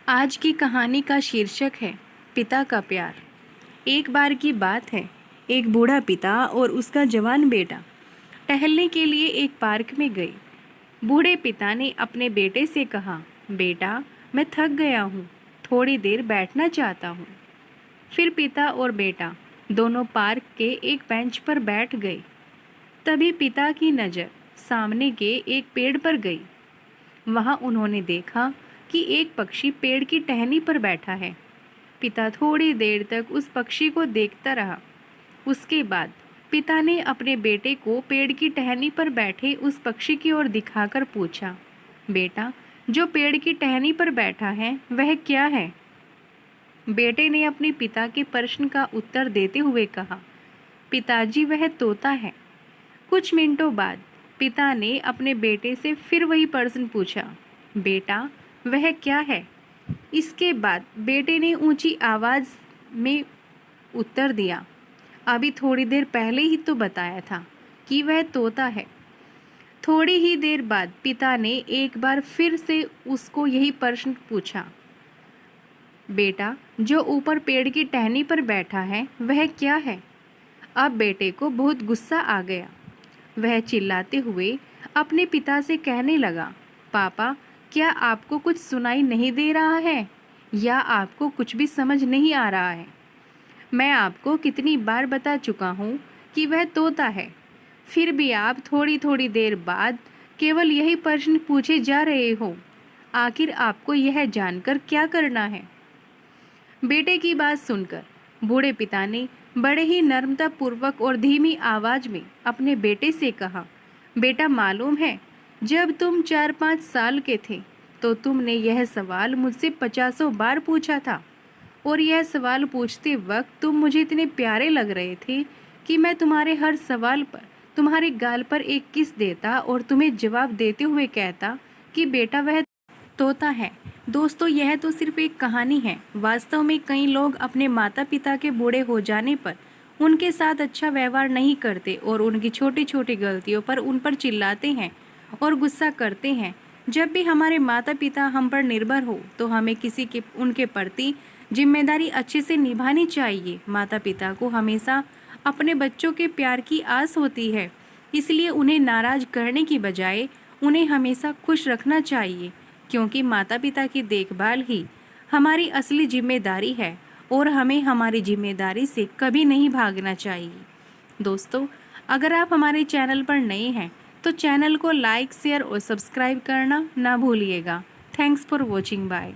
आज की कहानी का शीर्षक है पिता का प्यार। एक बार की बात है, एक बूढ़ा पिता और उसका जवान बेटा टहलने के लिए एक पार्क में गए। बूढ़े पिता ने अपने बेटे से कहा, बेटा मैं थक गया हूँ, थोड़ी देर बैठना चाहता हूँ। फिर पिता और बेटा दोनों पार्क के एक बेंच पर बैठ गए। तभी पिता की नज़र सामने के एक पेड़ पर गई। वहाँ उन्होंने देखा कि एक पक्षी पेड़ की टहनी पर बैठा है। पिता थोड़ी देर तक उस पक्षी को देखता रहा। उसके बाद पिता ने अपने बेटे को पेड़ की टहनी पर बैठे उस पक्षी की ओर दिखाकर पूछा, बेटा जो पेड़ की टहनी पर बैठा है वह क्या है? बेटे ने अपने पिता के प्रश्न का उत्तर देते हुए कहा, पिताजी वह तोता है। कुछ मिनटों बाद पिता ने अपने बेटे से फिर वही प्रश्न पूछा, बेटा वह क्या है? इसके बाद बेटे ने ऊंची आवाज़ में उत्तर दिया, अभी थोड़ी देर पहले ही तो बताया था कि वह तोता है। थोड़ी ही देर बाद पिता ने एक बार फिर से उसको यही प्रश्न पूछा, बेटा जो ऊपर पेड़ की टहनी पर बैठा है वह क्या है? अब बेटे को बहुत गुस्सा आ गया। वह चिल्लाते हुए अपने पिता से कहने लगा, पापा क्या आपको कुछ सुनाई नहीं दे रहा है या आपको कुछ भी समझ नहीं आ रहा है? मैं आपको कितनी बार बता चुका हूँ कि वह तोता है, फिर भी आप थोड़ी थोड़ी देर बाद केवल यही प्रश्न पूछे जा रहे हो। आखिर आपको यह जानकर क्या करना है? बेटे की बात सुनकर बूढ़े पिता ने बड़े ही नम्रतापूर्वक और धीमी आवाज में अपने बेटे से कहा, बेटा मालूम है जब तुम 4-5 साल के थे तो तुमने यह सवाल मुझसे 50 बार पूछा था और यह सवाल पूछते वक्त तुम मुझे इतने प्यारे लग रहे थे कि मैं तुम्हारे हर सवाल पर तुम्हारे गाल पर एक किस देता और तुम्हें जवाब देते हुए कहता कि बेटा वह तोता है। दोस्तों यह तो सिर्फ एक कहानी है। वास्तव में कई लोग अपने माता पिता के बूढ़े हो जाने पर उनके साथ अच्छा व्यवहार नहीं करते और उनकी छोटी छोटी गलतियों पर उन पर चिल्लाते हैं और गुस्सा करते हैं। जब भी हमारे माता पिता हम पर निर्भर हो तो हमें किसी के उनके प्रति जिम्मेदारी अच्छे से निभानी चाहिए। माता पिता को हमेशा अपने बच्चों के प्यार की आस होती है, इसलिए उन्हें नाराज करने की बजाय उन्हें हमेशा खुश रखना चाहिए, क्योंकि माता पिता की देखभाल ही हमारी असली जिम्मेदारी है और हमें हमारी जिम्मेदारी से कभी नहीं भागना चाहिए। दोस्तों अगर आप हमारे चैनल पर नए हैं तो चैनल को लाइक शेयर और सब्सक्राइब करना ना भूलिएगा। Thanks for watching. बाय।